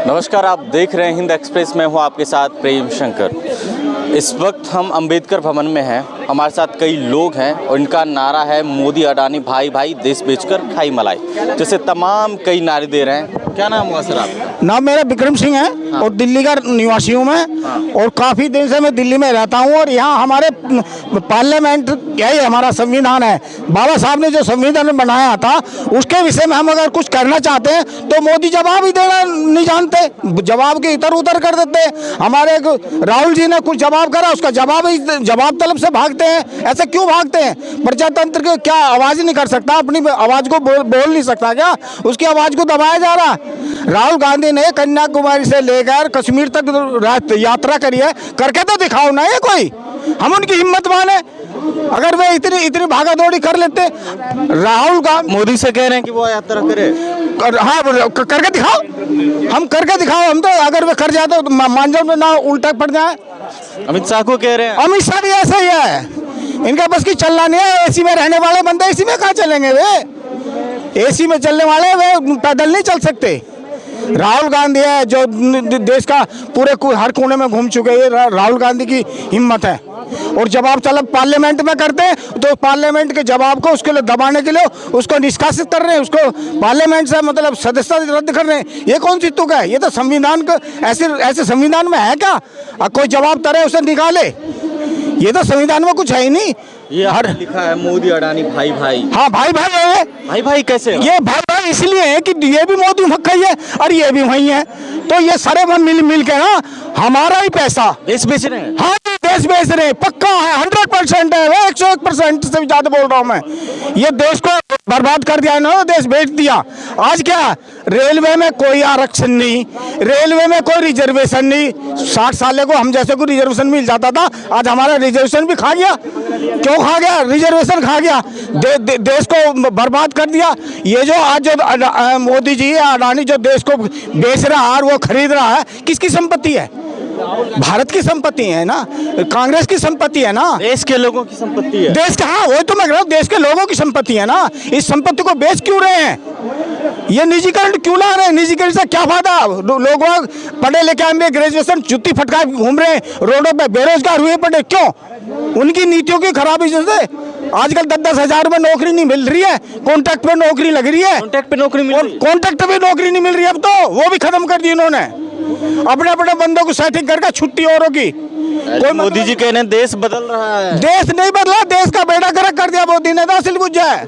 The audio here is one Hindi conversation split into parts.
नमस्कार, आप देख रहे हैं हिंद एक्सप्रेस में हूं आपके साथ प्रेम शंकर। इस वक्त हम अंबेडकर भवन में हैं। हमारे साथ कई लोग हैं और इनका नारा है मोदी अडानी भाई भाई देश बेचकर खाई मलाई, जैसे तमाम कई नारे दे रहे हैं। क्या नाम हुआ सर आपका? नाम मेरा विक्रम सिंह है। और दिल्ली का निवासी हूँ मैं। और काफ़ी दिन से मैं दिल्ली में रहता हूँ। और यहाँ हमारे पार्लियामेंट यही हमारा संविधान है। बाबा साहब ने जो संविधान बनाया था उसके विषय में हम अगर कुछ करना चाहते हैं तो मोदी जवाब ही देना नहीं जानते, जवाब के इधर उधर कर देते हैं। हमारे राहुल जी ने कुछ जवाब करा, उसका जवाब तलब से भागते हैं। ऐसे क्यों भागते हैं? प्रजातंत्र के क्या आवाज़ नहीं कर सकता? अपनी आवाज़ को बोल नहीं सकता क्या? उसकी आवाज़ को दबाया जा रहा। राहुल गांधी ने कन्याकुमारी से लेकर कश्मीर तक यात्रा करी है, करके तो दिखाओ ना ये कोई। हम उनकी हिम्मत माने। अगर वे इतनी भागा दौड़ी कर लेते। राहुल गांधी मोदी से कह रहे हैं कि वो यात्रा करे। हाँ, करके दिखाओ। हम करके दिखाओ। हम तो अगर वे कर जाए तो मान जाओ ना, उल्टा पड़ जाए। अमित शाह को कह रहे हैं। अमित शाह भी ऐसा ही है, इनका बस की चलना नहीं है। एसी में रहने वाले बंदे एसी में कहाँ चलेंगे? वे एसी में चलने वाले वे पैदल नहीं चल सकते। राहुल गांधी है जो देश का पूरे हर कोने में घूम चुके हैं। राहुल गांधी की हिम्मत है। और जवाब तलब पार्लियामेंट में करते हैं तो पार्लियामेंट के जवाब को उसके लिए दबाने के लिए उसको निष्कासित कर रहे हैं, उसको पार्लियामेंट से मतलब सदस्यता रद्द कर रहे हैं। ये कौन सी तुक है? ये तो संविधान का ऐसे संविधान में है क्या? कोई जवाब तरे उसे निकाले। ये तो संविधान में कुछ है ही नहीं। ये हर लिखा है मोदी अडानी भाई भाई। हाँ, भाई भाई है। भाई भाई कैसे? ये भाई भाई इसलिए है कि ये भी मोदी मक्खा ही है और ये भी वही है। तो ये सारे मिल के ना हमारा ही पैसा देश बेच रहे हैं। हाँ, देश बेच रहे हैं, पक्का है। 100% है। 101% से भी ज्यादा बोल रहा हूँ मैं। ये देश को बर्बाद कर दिया ना, देश बेच दिया। आज क्या रेलवे में कोई आरक्षण नहीं, रेलवे में कोई रिजर्वेशन नहीं। 60 साल को हम जैसे को रिजर्वेशन मिल जाता था, आज हमारा रिजर्वेशन भी खा गया। क्यों खा गया? रिजर्वेशन खा गया। देश को बर्बाद कर दिया। ये जो आज जो मोदी जी अडानी जो देश को बेच रहा है और वो खरीद रहा है, किसकी संपत्ति है? भारत की संपत्ति है ना, कांग्रेस की संपत्ति है ना, देश के लोगों की संपत्ति है। देश का, हाँ वही तो मैं कह रहा हूँ, देश के लोगों की संपत्ति है ना। इस संपत्ति को बेच क्यों रहे हैं? ये निजीकरण क्यों ला रहे हैं? निजीकरण से क्या फायदा? लोग पढ़े लिखे एमबीए ग्रेजुएशन जुत्ती फटका घूम रहे हैं, रोडों पे बेरोजगार हुए पड़े। क्यों? उनकी नीतियों की खराबी से आजकल 10-10 हजार में नौकरी नहीं मिल रही है। कॉन्ट्रैक्ट पे नौकरी लग रही है। कॉन्ट्रैक्ट पे नौकरी मिल रही है। कॉन्ट्रैक्ट पे नौकरी नहीं मिल रही है। अब तो वो भी खत्म कर दी इन्होंने। अपने बंदों को सेटिंग करके छुट्टी औरों की। कोई मोदी जी कह रहे हैं देश बदल रहा है। देश नहीं बदला, देश का बेड़ा गर्क कर दिया मोदी ने। दासिल बुझ जाए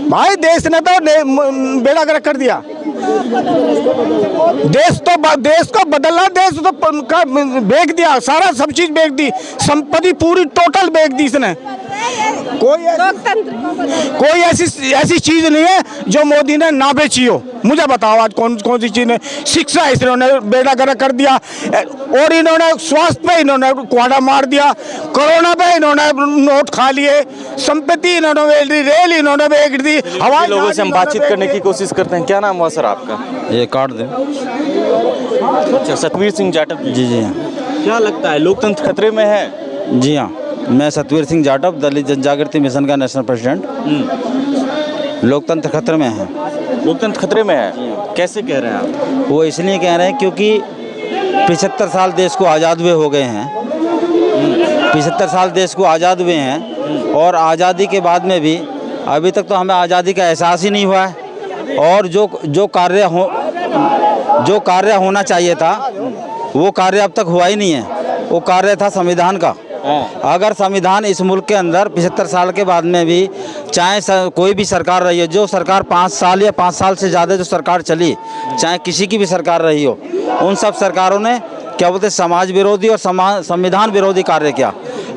भाई, देश ने तो बेड़ा गर्क कर दिया। देश को बदलना, देश तो बेच दिया, सारा सब चीज बेच दी, संपत्ति पूरी टोटल बेच दी इसने। कोई ऐसी चीज नहीं है जो मोदी ने ना बेची हो। मुझे बताओ आज कौन सी चीज ने? शिक्षा इन्होंने बेड़ा गर्क कर दिया। और इन्होंने स्वास्थ्य पे इन्होंने कुआड़ा मार दिया, कोरोना पे इन्होंने नोट खा लिए, संपत्ति इन्होंने बेच दी, रेल इन्होंने बेच दी। हवाई लोगों से हम बातचीत करने की कोशिश करते हैं। क्या नाम हुआ सर आपका? ये काट दें। अच्छा, सतवीर सिंह जाटव। जी हाँ। क्या लगता है लोकतंत्र खतरे में है? जी हाँ, मैं सतवीर सिंह जाटव, दलित जन जागृति मिशन का नेशनल प्रेसिडेंट। लोकतंत्र खतरे में है। लोकतंत्र खतरे में है, कैसे कह रहे हैं आप? वो इसलिए कह रहे हैं क्योंकि 75 साल देश को आज़ाद हुए हो गए हैं। 75 साल देश को आज़ाद हुए हैं और आज़ादी के बाद में भी अभी तक तो हमें आज़ादी का एहसास ही नहीं हुआ है। और जो कार्य होना चाहिए था वो कार्य अब तक हुआ ही नहीं है। वो कार्य था संविधान का। अगर संविधान इस मुल्क के अंदर 75 साल के बाद में भी, चाहे कोई भी सरकार रही है, जो सरकार 5 साल या 5 साल से ज़्यादा जो सरकार चली, चाहे किसी की भी सरकार रही हो, उन सब सरकारों ने क्या बोलते समाज विरोधी और संविधान विरोधी कार्य किया।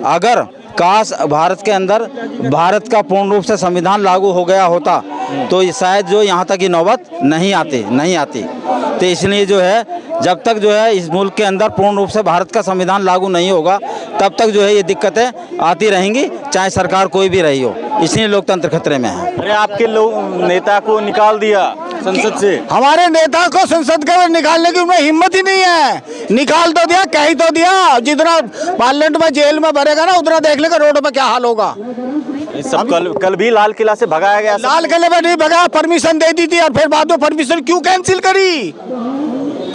अगर काश भारत के अंदर भारत का पूर्ण रूप से संविधान लागू हो गया होता तो शायद जो यहाँ तक की नौबत नहीं आती। तो इसलिए जो है, जब तक जो है इस मुल्क के अंदर पूर्ण रूप से भारत का संविधान लागू नहीं होगा, तब तक जो है ये दिक्कतें आती रहेंगी, चाहे सरकार कोई भी रही हो। इसलिए लोकतंत्र खतरे में है। अरे आपके नेता को निकाल दिया संसद से। हमारे नेता को संसद का निकालने की उनमें हिम्मत ही नहीं है। निकाल तो दिया, कह ही तो दिया। जितना पार्लियामेंट में जेल में भरेगा ना, उतना देख लेगा रोड पे क्या हाल होगा। सब कल भी लाल किला से भगाया गया। लाल किले में नहीं भगा, परमिशन दे दी थी और फिर बाद में परमिशन क्यों कैंसिल करी?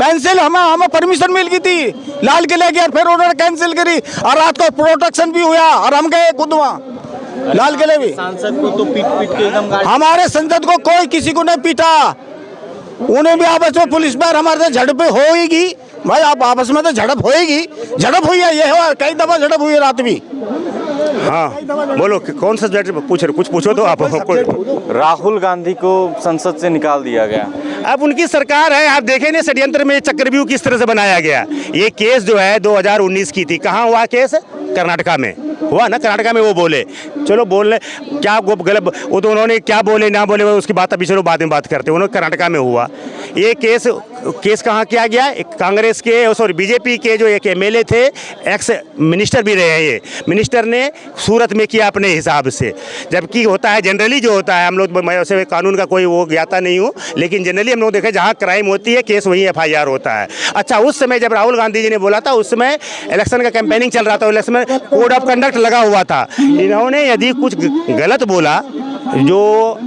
कैंसिल हमें परमिशन मिल गई थी लाल किले की, और फिर उन्होंने कैंसिल करी और रात को प्रोटेक्शन भी हुआ और हम गए खुद वहाँ लाल किले भी। सांसद को तो पीट पीट के एकदम हमारे संसद को कोई किसी को नहीं पीटा, उन्हें भी आपस में पुलिस पर हमारे से झड़प होएगी भाई, आप आपस में तो झड़प होएगी, झड़प हुई है, ये हो कई दफा झड़प हुई है रात भी। हाँ बोलो कौन सा पूछ रहे, कुछ पूछो तो आप। राहुल गांधी को संसद से निकाल दिया गया। अब उनकी सरकार है, आप देखें ना षड्यंत्र में चक्रव्यूह किस तरह से बनाया गया। ये केस जो है 2019 की थी, कहाँ हुआ केस? कर्नाटका में हुआ ना, कर्नाटका में वो बोले, चलो बोलने क्या वो गलत, वो तो उन्होंने क्या बोले ना बोले उसकी बात अभी चलो बाद में बात करते हैं। उन्होंने कर्नाटका में हुआ ये केस कहाँ किया गया? एक कांग्रेस के सॉरी बीजेपी के जो एक एमएलए थे, एक्स मिनिस्टर भी रहे हैं, ये मिनिस्टर ने सूरत में किया अपने हिसाब से। जबकि होता है जनरली जो होता है, हम लोग मैं वैसे कानून का कोई वो ज्ञाता नहीं हूँ, लेकिन जनरली हम लोग देखें जहाँ क्राइम होती है केस वहीं FIR होता है। अच्छा उस समय जब राहुल गांधी जी ने बोला था, उस समय इलेक्शन का कैंपेनिंग चल रहा था, इलेक्शन में कोड ऑफ कंडक्ट लगा हुआ था। इन्होंने यदि कुछ गलत बोला जो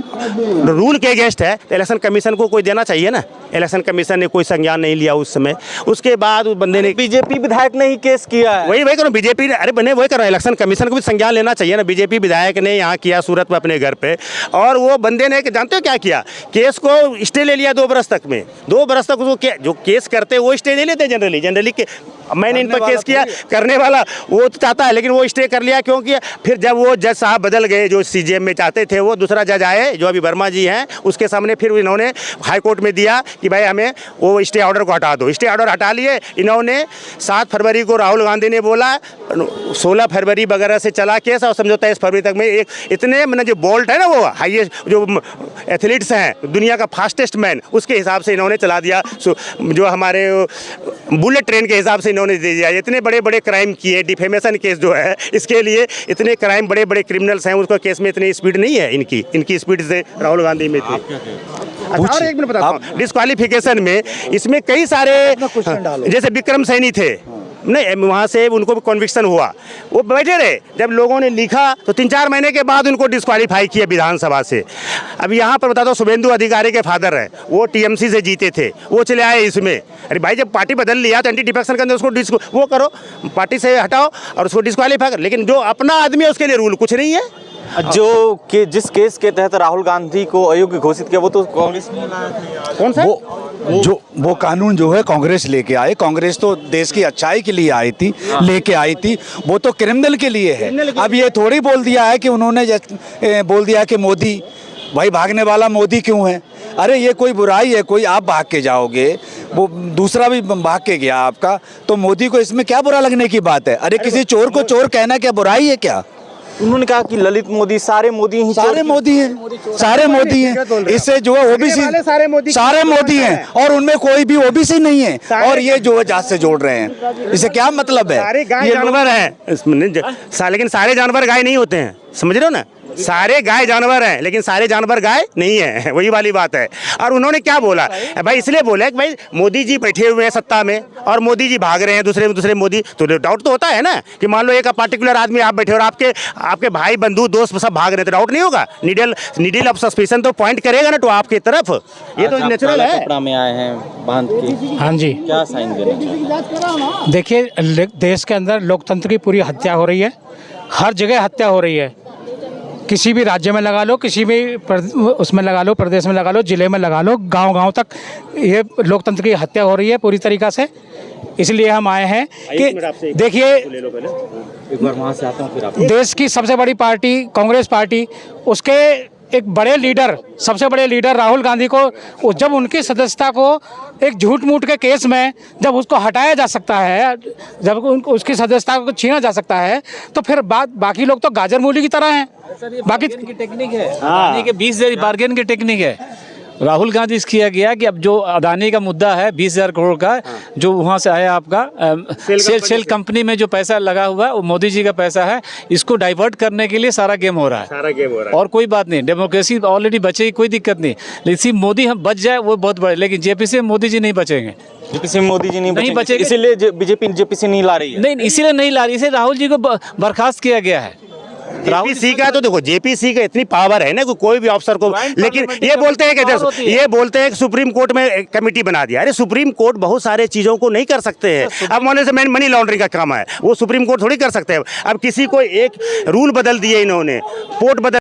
रूल के अगेंस्ट है तो इलेक्शन कमीशन को कोई देना चाहिए ना। इलेक्शन कमीशन ने कोई संज्ञान नहीं लिया उस समय। उसके बाद उस बंदे ने बीजेपी विधायक ने ही केस किया है। वही करो बीजेपी ने, अरे बने वही करो, इलेक्शन कमीशन को भी संज्ञान लेना चाहिए ना। बीजेपी विधायक ने यहाँ किया सूरत में अपने घर पे, और वो बंदे ने जानते हो क्या किया? केस को स्टे ले लिया 2 बरस तक में। 2 बरस तक उसको जो केस करते वो स्टे नहीं लेते जनरली के। मैंने इन पर केस किया, करने वाला वो तो चाहता है, लेकिन वो स्टे कर लिया। क्यों किया? फिर जब वो जज साहब बदल गए, जो CJM में चाहते थे, वो दूसरा जज आए जो अभी वर्मा जी हैं, उसके सामने फिर इन्होंने हाई कोर्ट में दिया कि भाई हमें वो स्टे ऑर्डर को हटा दो। स्टे ऑर्डर हटा लिए इन्होंने। 7 फरवरी को राहुल गांधी ने बोला, 16 फरवरी वगैरह से चला केस, और समझो 23 फरवरी तक में एक इतने मैंने जो बोल्ट है ना, वो हाईएस्ट जो एथलीट्स हैं दुनिया का फास्टेस्ट मैन, उसके हिसाब से इन्होंने चला दिया। जो हमारे बुलेट ट्रेन के हिसाब से इन्होंने दे दिया। इतने बड़े बड़े क्राइम किए, डिफेमेशन केस जो है, इसके लिए इतने क्राइम बड़े बड़े क्रिमिनल्स हैं, उसका केस में इतनी स्पीड नहीं है इनकी स्पीड से राहुल गांधी में थी। अच्छा और एक मिनट बताता हूँ, डिस्क्वालिफिकेशन में इसमें कई सारे, जैसे विक्रम सैनी थे नहीं, वहाँ से उनको भी कन्विक्शन हुआ, वो बैठे रहे। जब लोगों ने लिखा तो 3-4 महीने के बाद उनको डिस्क्वालीफाई किया विधानसभा से। अब यहाँ पर बता दो, शुभेंदु अधिकारी के फादर हैं, वो TMC से जीते थे, वो चले आए इसमें। अरे भाई जब पार्टी बदल लिया तो एंटी डिफेक्शन के अंदर उसको वो करो, पार्टी से हटाओ और उसको डिस्क्वालीफाई कर। लेकिन जो अपना आदमी है उसके लिए रूल कुछ नहीं है। जिस केस के तहत राहुल गांधी को अयोग्य घोषित किया, वो तो कांग्रेस ने लाया था। कौन सा? वो कानून जो है कांग्रेस लेके आए। कांग्रेस तो देश की अच्छाई के लिए आई थी, लेके आई थी। वो तो क्रिमिनल के लिए है। अब ये थोड़ी बोल दिया है कि उन्होंने बोल दिया कि मोदी, भाई भागने वाला मोदी क्यों है? अरे ये कोई बुराई है? कोई आप भाग के जाओगे, वो दूसरा भी भाग के गया आपका, तो मोदी को इसमें क्या बुरा लगने की बात है? अरे किसी चोर को चोर कहना क्या बुराई है क्या? उन्होंने कहा कि ललित मोदी, सारे मोदी ही सारे मोदी हैं। इससे जो है OBC सारे मोदी हैं, और उनमें कोई भी OBC नहीं है, और ये जो है जात से जोड़ रहे हैं। इससे क्या मतलब है? सारे गाय जानवर हैं, लेकिन सारे जानवर गाय नहीं होते हैं, समझ रहे हो ना? सारे गाय जानवर हैं, लेकिन सारे जानवर गाय नहीं है, वही वाली बात है। और उन्होंने क्या बोला भाई? इसलिए बोला कि भाई मोदी जी बैठे हुए हैं सत्ता में और मोदी जी भाग रहे हैं, दूसरे मोदी, तो डाउट तो होता है ना कि मान लो एक पार्टिकुलर आदमी आप बैठे और आपके भाई बंधु दोस्त सब भाग रहे हैं, तो डाउट नहीं होगा? नीडल ऑफ सस्पिशन तो पॉइंट करेगा ना तो आपकी तरफ। ये तो नेचुरल है। कपड़ा में आए हैं बांध के। हाँ जी, क्या साइन देना चाहिए? देखिए देश के अंदर लोकतंत्र की पूरी हत्या हो रही है, हर जगह हत्या हो रही है। किसी भी राज्य में लगा लो, किसी भी उसमें लगा लो, प्रदेश में लगा लो, जिले में लगा लो, गांव तक ये लोकतंत्र की हत्या हो रही है पूरी तरीक़ा से। इसलिए हम आए हैं कि देखिए, एक बार वहाँ से आता हूँ फिर आप। देश की सबसे बड़ी पार्टी कांग्रेस पार्टी, उसके एक बड़े लीडर, सबसे बड़े लीडर राहुल गांधी को जब उनकी सदस्यता को एक झूठ मूठ के केस में जब उसको हटाया जा सकता है, जब उसकी सदस्यता को छीना जा सकता है, तो फिर बाकी लोग तो गाजर मूली की तरह हैं। बाकी की टेक्निक है, अदानी के 20,000 बार्गेन की टेक्निक है। राहुल गांधी से किया गया कि अब जो अदानी का मुद्दा है 20,000 करोड़ का, जो वहाँ से आया आपका सेल कंपनी में जो पैसा लगा हुआ है वो मोदी जी का पैसा है, इसको डाइवर्ट करने के लिए सारा गेम हो रहा है। और कोई बात नहीं, डेमोक्रेसी ऑलरेडी बचेगी, कोई दिक्कत नहीं। लेकिन मोदी हम बच जाए वो बहुत बड़े, लेकिन जेपी से मोदी जी नहीं बचेंगे। जेपी से मोदी जी नहीं बचेंगे, इसीलिए बीजेपी जेपी से नहीं ला रही है। नहीं, इसीलिए नहीं ला रही, इसे राहुल जी को बर्खास्त किया गया है। जेपीसी का तो देखो, जेपीसी का इतनी पावर है ना कि कोई भी अफसर को, लेकिन ये बोलते हैं कि कि सुप्रीम कोर्ट में एक कमेटी बना दिया। अरे सुप्रीम कोर्ट बहुत सारे चीजों को नहीं कर सकते हैं। अब मान से मनी लॉन्ड्रिंग का काम है, वो सुप्रीम कोर्ट थोड़ी कर सकते हैं। अब किसी को एक रूल बदल दिए इन्होंने, पोर्ट बदल